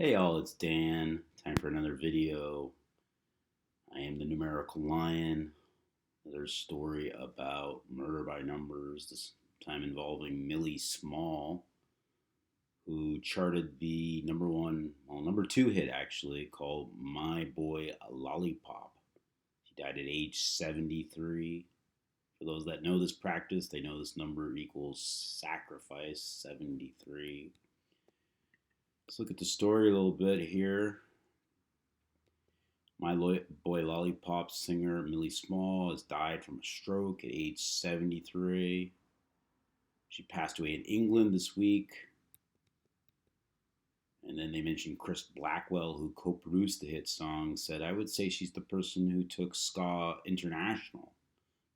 Hey all, it's Dan. Time for another video. I am the numerical lion. Another story about murder by numbers, this time involving Millie Small, who charted the number two hit actually, called My Boy Lollipop. She died at age 73. For those that know this practice, they know this number equals sacrifice, 73. Let's look at the story a little bit here. My Boy Lollipop singer Millie Small has died from a stroke at age 73. She passed away in England this week. And then they mentioned Chris Blackwell, who co-produced the hit song, said, I would say she's the person who took ska international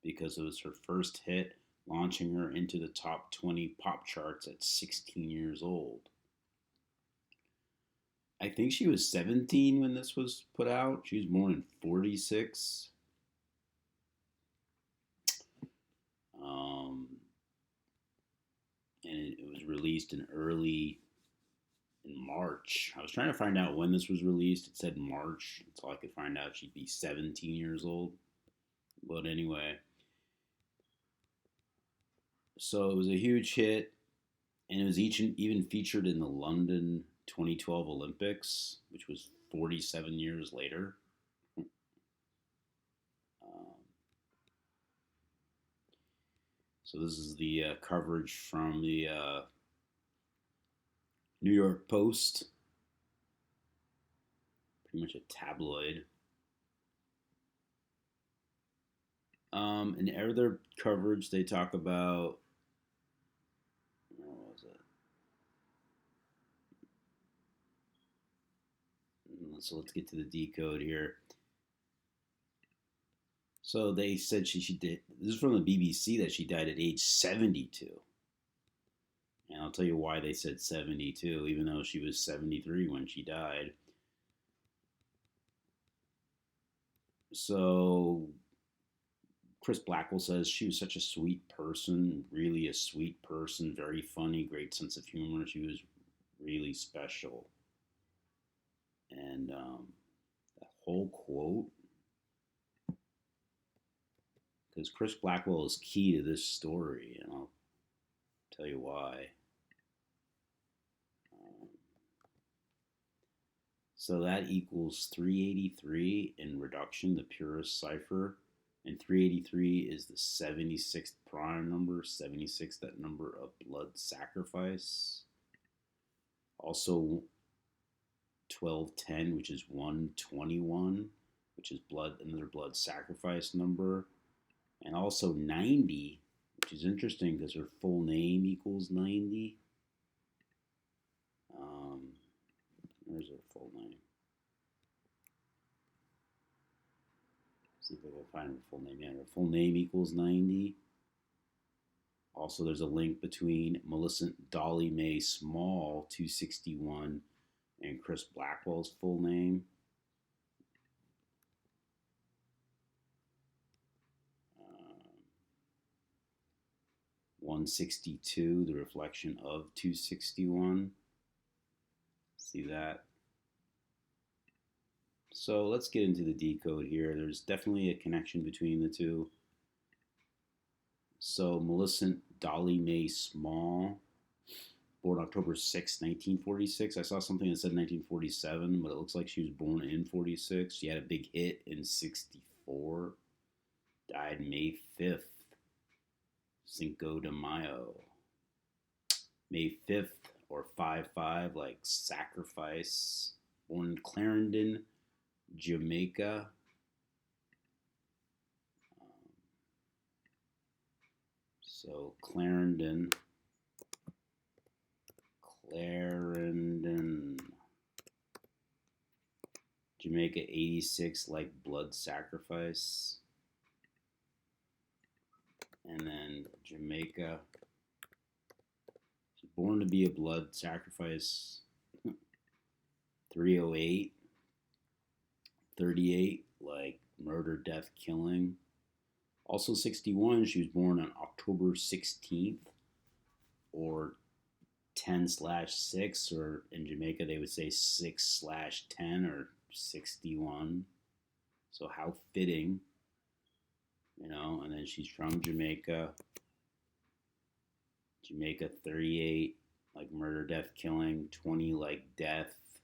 because it was her first hit, launching her into the top 20 pop charts at 16 years old. I think she was 17 when this was put out. She was born in 46. And it was released in March. I was trying to find out when this was released. It said March. That's all I could find out. She'd be 17 years old. But anyway, so it was a huge hit, and it was even featured in the London 2012 Olympics, which was 47 years later. So this is the coverage from the New York Post, pretty much a tabloid. In other coverage, they talk about, what was it? So let's get to the decode here. So they said she did. This is from the BBC, that she died at age 72. And I'll tell you why they said 72, even though she was 73 when she died. So Chris Blackwell says she was such a sweet person, really a sweet person, very funny, great sense of humor. She was really special. And that whole quote, because Chris Blackwell is key to this story, and I'll tell you why. So that equals 383 in reduction, the purest cipher. And 383 is the 76th prime number, 76, that number of blood sacrifice. Also 1210, which is 121, which is another blood sacrifice number. And also 90, which is interesting because her full name equals 90. Where's her full name? See if I can find her full name. Yeah, her full name equals 90. Also, there's a link between Millicent Dolly Mae Small, 261, and Chris Blackwell's full name. 162, the reflection of 261. See that? So let's get into the decode here. There's definitely a connection between the two. So Millicent Dolly Mae Small, born October 6, 1946. I saw something that said 1947, but it looks like she was born in 46. She had a big hit in 64. Died May 5th. Cinco de Mayo. May 5th, or 5-5, like sacrifice. Born in Clarendon, Jamaica. So Clarendon, Jamaica, 86, like blood sacrifice. And then Jamaica, she's born to be a blood sacrifice. 308, 38, like murder, death, killing. Also 61, she was born on October 16th, or 10/6, or in Jamaica they would say 6/10 or 61. So how fitting, and then she's from Jamaica. Jamaica 38, like murder, death, killing, 20 like death,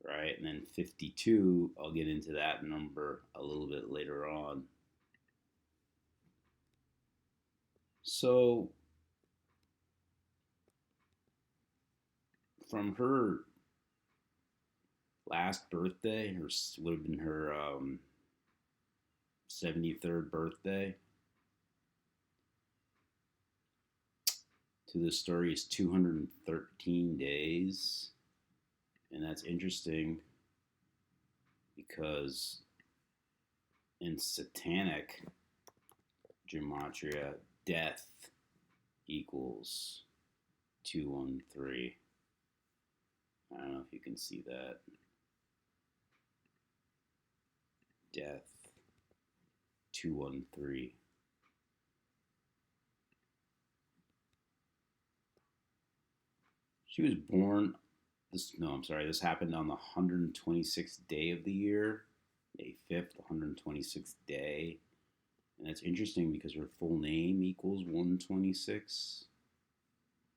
right? And then 52, I'll get into that number a little bit later on. So from her last birthday, or would have been her 73rd birthday, to this story is 213 days. And that's interesting because in satanic gematria, death equals 213. I don't know if you can see that. Death 213. She was born, this happened on the 126th day of the year, May 5th, 126th day. And that's interesting because her full name equals 126.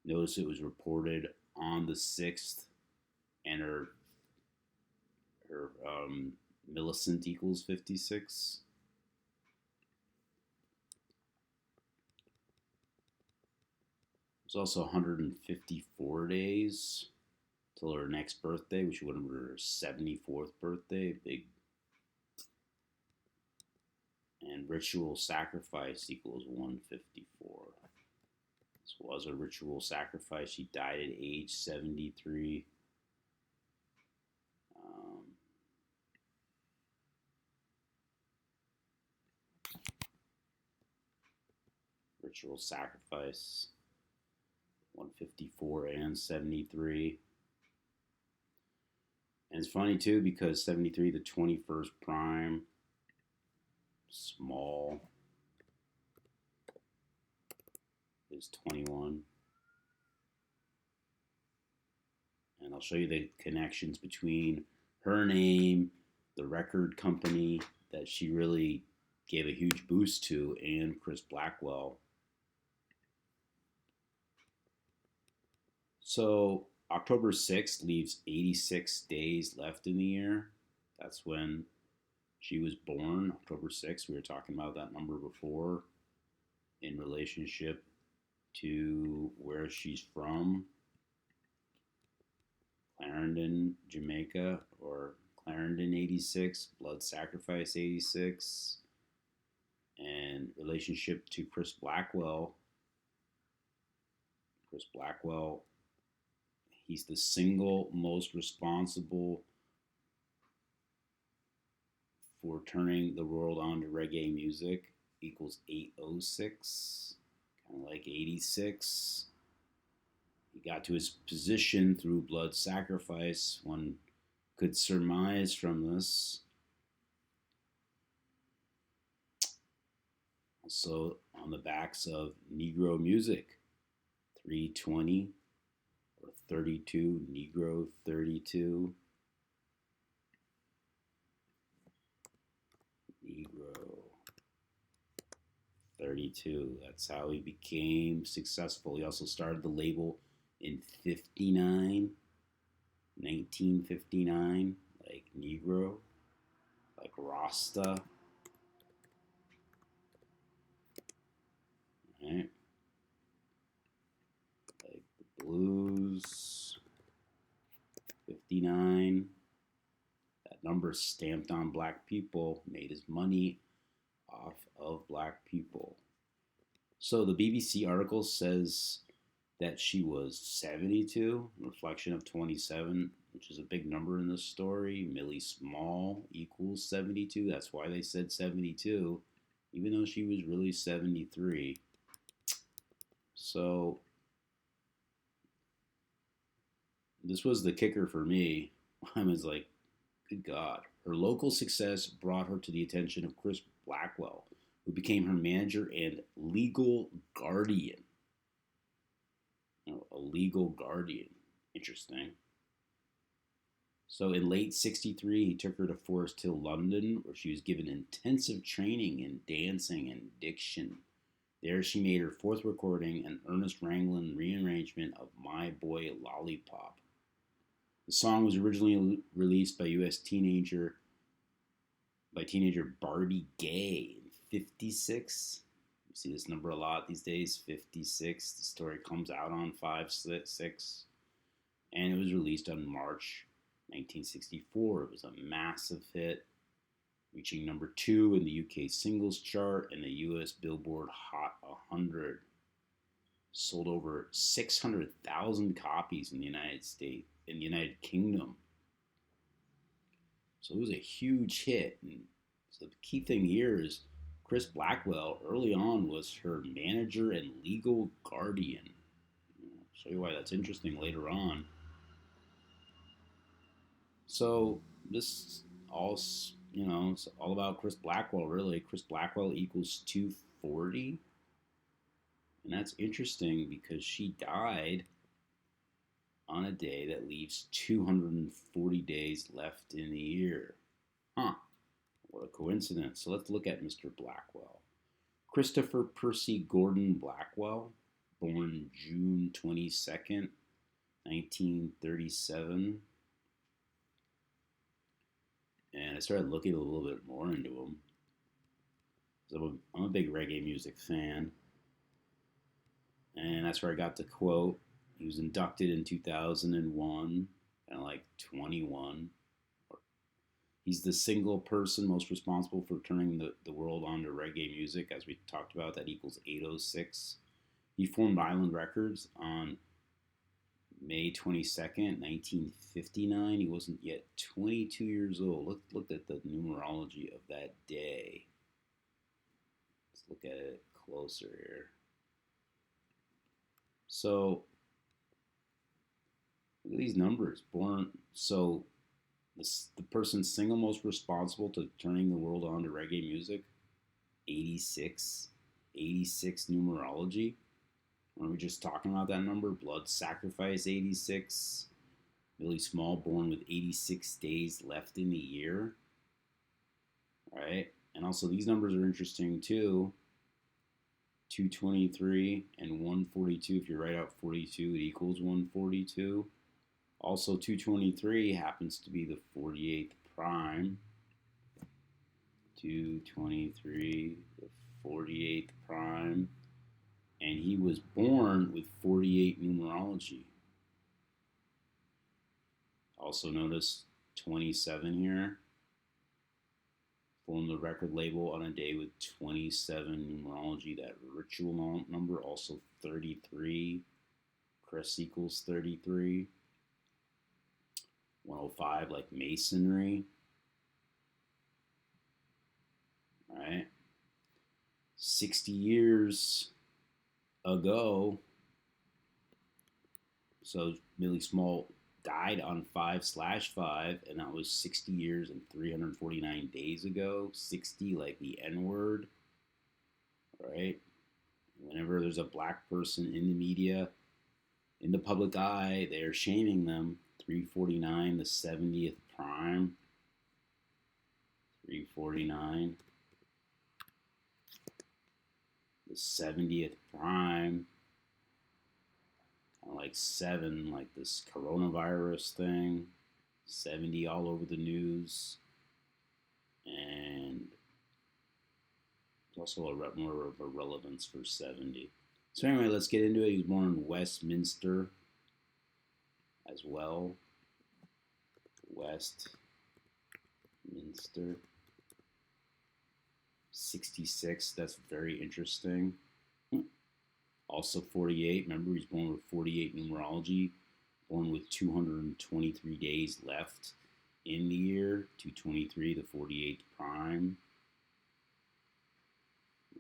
Notice it was reported on the 6th, and her millicent equals 56. There's also 154 days till her next birthday, which would have been her 74th birthday. Big. And ritual sacrifice equals 154. This was a ritual sacrifice. She died at age 73. Ritual sacrifice, 154 and 73. And it's funny too because 73, the 21st prime, small, is 21. And I'll show you the connections between her name, the record company that she really gave a huge boost to, and Chris Blackwell. So October 6th leaves 86 days left in the year. That's when she was born, October 6th. We were talking about that number before in relationship to where she's from. Clarendon, Jamaica, or Clarendon 86, Blood Sacrifice 86. And relationship to Chris Blackwell. Chris Blackwell, he's the single most responsible for turning the world on to reggae music, equals 806, kind of like 86. He got to his position through blood sacrifice. One could surmise from this. Also on the backs of Negro music, 320 or 32, Negro 32. Negro 32. That's how he became successful. He also started the label in 1959, like Negro, like Rasta. Right? Like the Blues, 59. That number stamped on black people, made his money off of black people. So the BBC article says that she was 72, reflection of 27, which is a big number in this story. Millie Small equals 72. That's why they said 72, even though she was really 73. So this was the kicker for me. I was like, good God. Her local success brought her to the attention of Chris Blackwell, who became her manager and legal guardian. A legal guardian. Interesting. So in late 63, he took her to Forest Hill, London, where she was given intensive training in dancing and diction. There she made her fourth recording, an Ernest Ranglin rearrangement of My Boy Lollipop. The song was originally released by teenager Barbie Gay in 56. You see this number a lot these days, 56. The story comes out on 5/6. And it was released on March 1964. It was a massive hit, reaching number 2 in the UK singles chart and the US Billboard Hot 100. Sold over 600,000 copies in the United Kingdom. So it was a huge hit. And so the key thing here is Chris Blackwell early on was her manager and legal guardian. I'll show you why that's interesting later on. So this all, it's all about Chris Blackwell, really. Chris Blackwell equals 240. And that's interesting because she died on a day that leaves 240 days left in the year. Huh. What a coincidence. So let's look at Mr. Blackwell. Christopher Percy Gordon Blackwell, born June 22nd, 1937. And I started looking a little bit more into him. So I'm a big reggae music fan. And that's where I got the quote. He was inducted in 2001, kind of like 21. He's the single person most responsible for turning the world on to reggae music, as we talked about. That equals 806. He formed Island Records on May 22nd, 1959. He wasn't yet 22 years old. Look at the numerology of that day. Let's look at it closer here. So, look at these numbers. The person single most responsible to turning the world on to reggae music, 86 numerology. When we just talking about that number, Blood Sacrifice 86, Millie Small born with 86 days left in the year, right? And also these numbers are interesting too. 223 and 142. If you write out 42, it equals 142. Also, 223 happens to be the 48th prime. 223, the 48th prime. And he was born with 48 numerology. Also notice 27 here. Formed the record label on a day with 27 numerology. That ritual number, also 33. Chris equals 33. 105, like masonry. All right. 60 years ago, so Millie Small died on 5/5, and that was 60 years and 349 days ago. 60 like the N-word, right? Whenever there's a black person in the media, in the public eye, they're shaming them. 349, the 70th prime. 349. The 70th prime. Kind of like 7, like this coronavirus thing. 70 all over the news. And there's also more of a relevance for 70. So anyway, let's get into it. He was born in Westminster as well. Westminster. 66, that's very interesting. Also 48, remember he's born with 48 numerology, born with 223 days left in the year, 223, the 48th prime.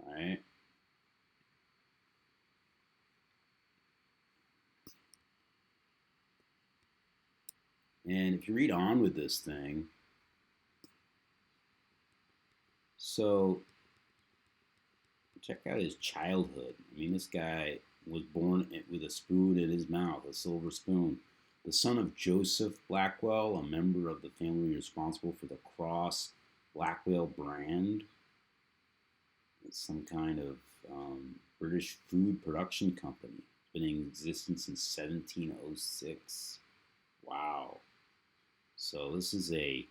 All right. And if you read on with this thing, so check out his childhood. I mean, this guy was born with a spoon in his mouth, a silver spoon. The son of Joseph Blackwell, a member of the family responsible for the Cross Blackwell brand. It's some kind of British food production company. It's been in existence since 1706. Wow. So this is a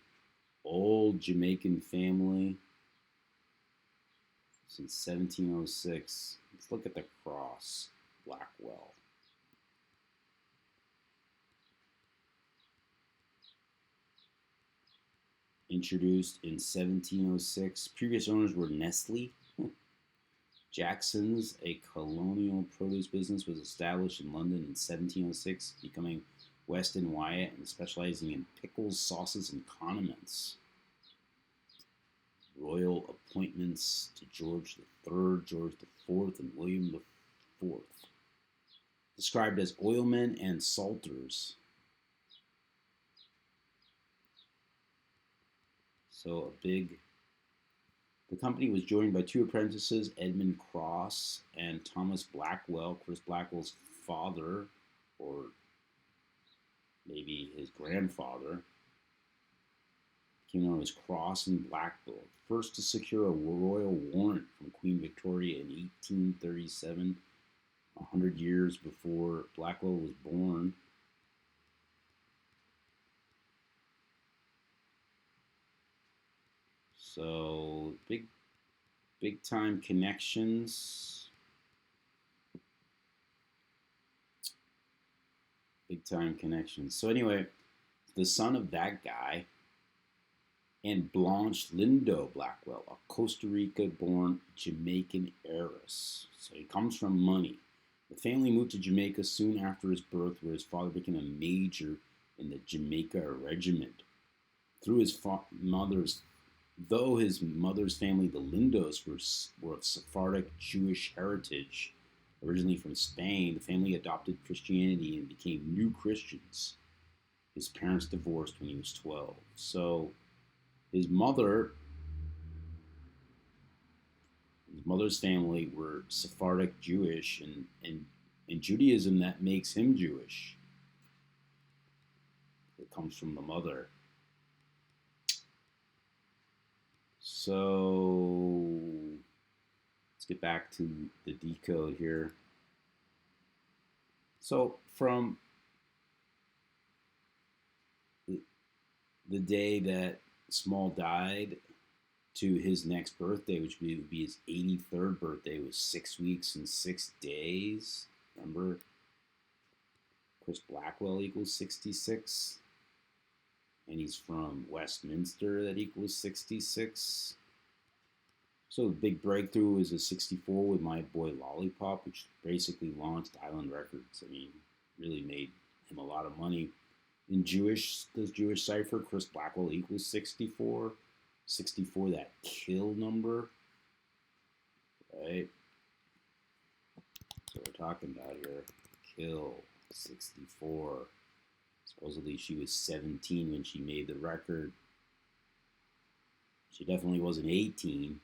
old Jamaican family since 1706. Let's look at the Cross Blackwell. Introduced in 1706. Previous owners were Nestle. Jackson's, a colonial produce business, was established in London in 1706, becoming Weston Wyatt and specializing in pickles, sauces, and condiments. Royal appointments to George III, George IV, and William IV. Described as oilmen and salters. So the company was joined by two apprentices, Edmund Cross and Thomas Blackwell, Chris Blackwell's father, or maybe his grandfather. Became known as Cross and Blackwell. First to secure a royal warrant from Queen Victoria in 1837, 100 years before Blackwell was born. So big time connections. Big time connections. So anyway, the son of that guy and Blanche Lindo Blackwell, a Costa Rica-born Jamaican heiress. So he comes from money. The family moved to Jamaica soon after his birth, where his father became a major in the Jamaica Regiment. Through his mother's Though his mother's family, the Lindos, were of Sephardic Jewish heritage, originally from Spain, the family adopted Christianity and became new Christians. His parents divorced when he was 12. So his mother's family were Sephardic Jewish, and in Judaism that makes him Jewish. It comes from the mother. So let's get back to the decode here. So from the day that Small died to his next birthday, which would be his 83rd birthday, was 6 weeks and 6 days. Remember, Chris Blackwell equals 66. And he's from Westminster, that equals 66. So the big breakthrough was a 64 with My Boy Lollipop, which basically launched Island Records. I mean, really made him a lot of money. In the Jewish cipher, Chris Blackwell equals 64. 64, that kill number, right? So we're talking about here, kill 64. Supposedly she was 17 when she made the record. She definitely wasn't 18,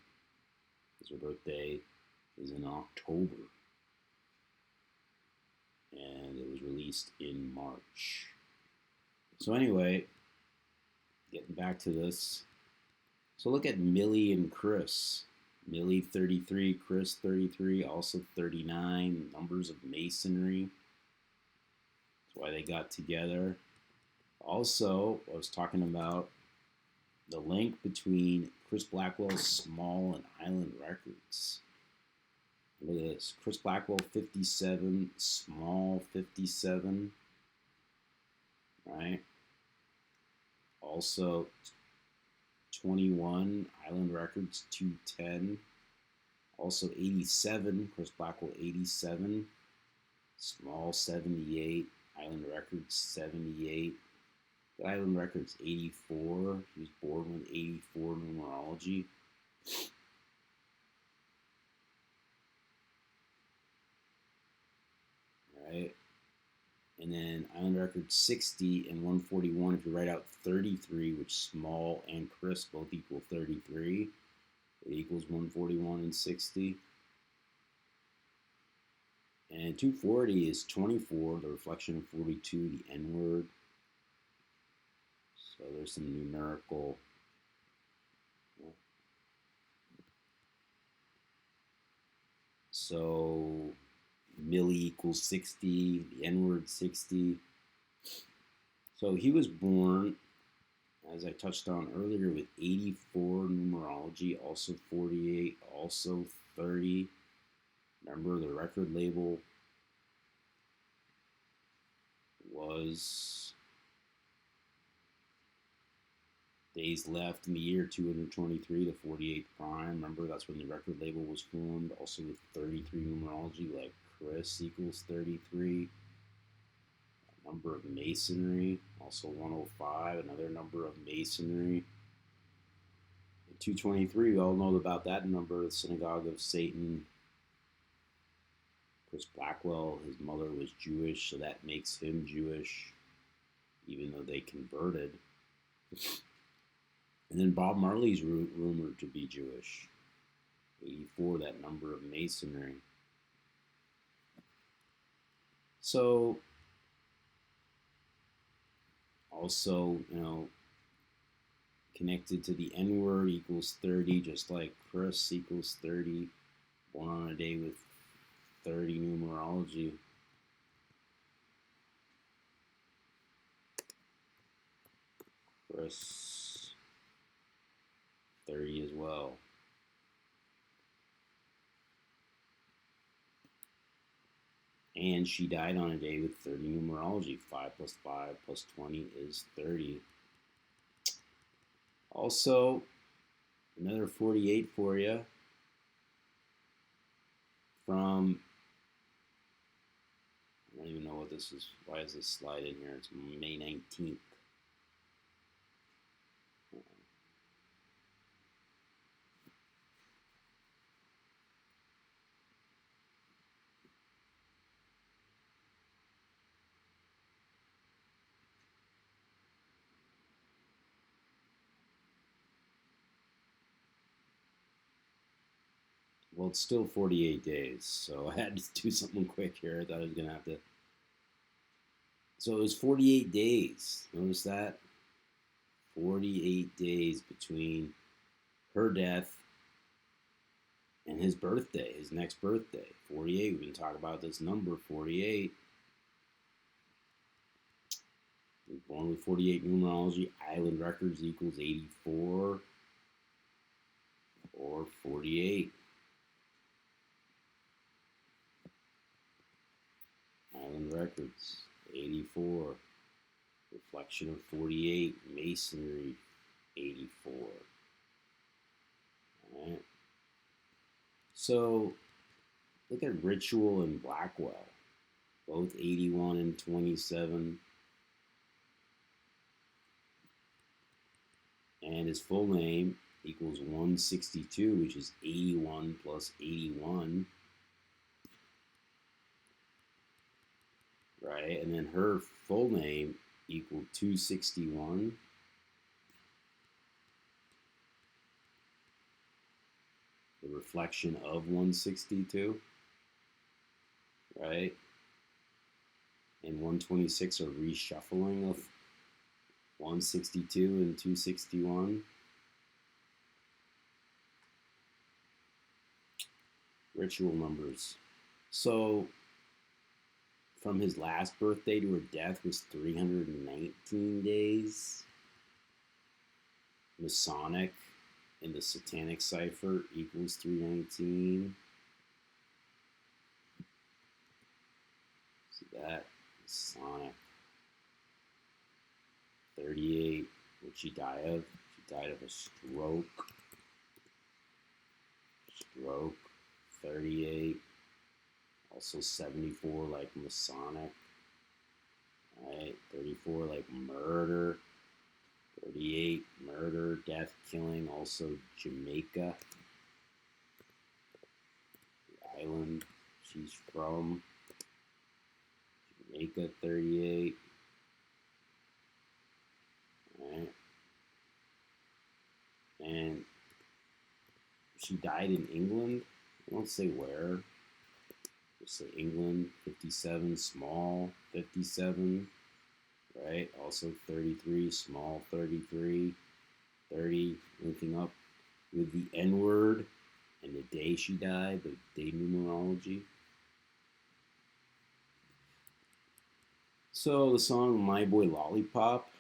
because her birthday is in October. And it was released in March. So anyway, getting back to this. So look at Millie and Chris. Millie 33, Chris 33, also 39. Numbers of masonry. That's why they got together. Also, I was talking about the link between Chris Blackwell's Small and Island Records. Look at this. Chris Blackwell 57, Small 57. Right? Also 21, Island Records 210. Also 87, Chris Blackwell 87. Small 78, Island Records 78. Island Records 84. He was born with 84 numerology. Right? And then Island Records 60 and 141. If you write out 33, which Small and Chris both equal 33, it equals 141 and 60. And 240 is 24, the reflection of 42, the N word. So there's some numerical. So Millie equals 60, the N word 60. So he was born, as I touched on earlier, with 84 numerology, also 48, also 30. Remember, the record label was days left in the year 223 to 48 prime. Remember, that's when the record label was formed, also with 33 numerology, like Chris equals 33. Number of masonry, also 105, another number of masonry. 223, we all know about that number, the Synagogue of Satan. Of course, Blackwell, his mother was Jewish, so that makes him Jewish, even though they converted. And then Bob Marley's rumored to be Jewish. 84, that number of masonry. So, also, connected to the N word equals 30, just like Chris equals 30. Born on a day with 30 numerology. Chris 30 as well. And she died on a day with 30 numerology. 5 plus 5 plus 20 is 30. Also, another 48 for you from, I don't even know what this is. Why is this slide in here? It's May 19th. Well, it's still 48 days, so I had to do something quick here. I thought I was going to have to. So it was 48 days. Notice that? 48 days between her death and his birthday, his next birthday. 48. We've been talking about this number, 48. He was born with 48 numerology. Island Records equals 84 or 48. Island Records, 84. Reflection of 48. Masonry, 84. All right. So, look at Ritual and Blackwell. Both 81 and 27. And his full name equals 162, which is 81 plus 81. Right? And then her full name equaled 261. The reflection of 162. Right? And 126 are reshuffling of 162 and 261. Ritual numbers. So, from his last birthday to her death was 319 days. Masonic in the Satanic Cipher equals 319. See that? Masonic. 38. What'd she die of? She died of a stroke. 38. Also 74 like Masonic. Right? 34 like murder. 38 murder, death, killing. Also Jamaica. The island she's from. Jamaica, 38. Right? And she died in England. I won't say where. Just say England, 57, small 57, right? Also 33, small 33, 30, linking up with the N word and the day she died, the day numerology. So the song My Boy Lollipop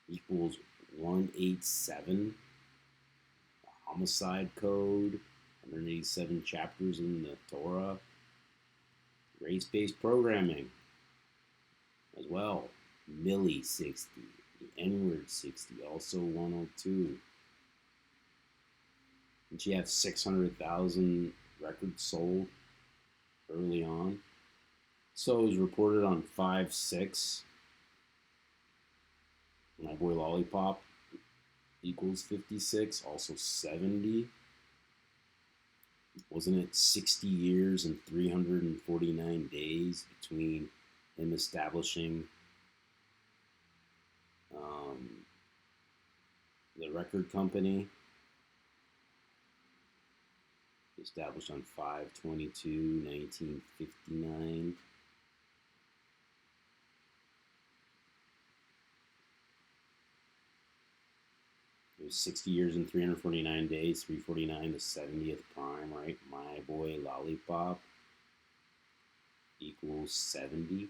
equals 187, the homicide code, 187 chapters in the Torah, race-based programming as well, Millie 60, the N-word 60, also 102. And she had 600,000 records sold early on. So it was reported on 5/6. My Boy Lollipop equals 56, also 70. Wasn't it 60 years and 349 days between him establishing the record company? Established on 5/22/1959. It was 60 years and 349 days, 349 the 70th prime, right? My Boy Lollipop equals 70.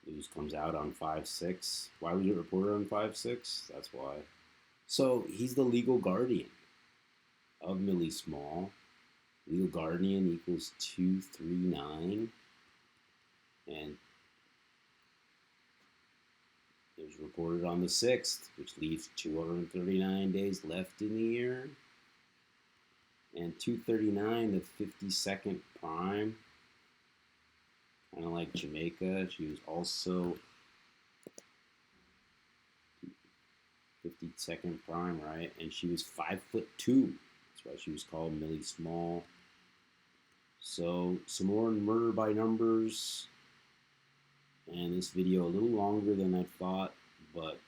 News comes out on 5/6. Why was it reported on 5/6? That's why. So he's the legal guardian of Millie Small. Legal guardian equals 239. And it was reported on the 6th, which leaves 239 days left in the year. And 239, the 52nd prime. Kind of like Jamaica. She was also 52nd prime, right? And she was 5'2". That's why she was called Millie Small. So some more murder by numbers. And this video a little longer than I thought, but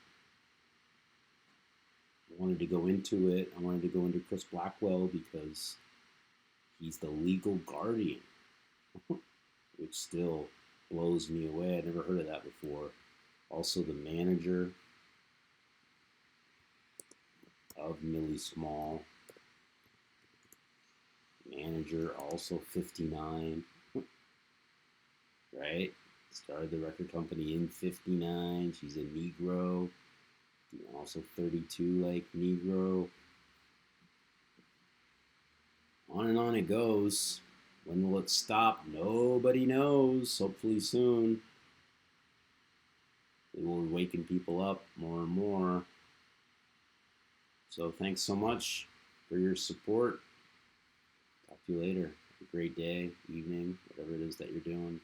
I wanted to go into it. I wanted to go into Chris Blackwell because he's the legal guardian, which still blows me away. I'd never heard of that before. Also the manager of Millie Small. Manager, also 59, right? Started the record company in 59. She's a Negro. Also 32 like Negro. On and on it goes. When will it stop? Nobody knows. Hopefully soon. It will awaken people up more and more. So thanks so much for your support. Talk to you later. Have a great day, evening, whatever it is that you're doing.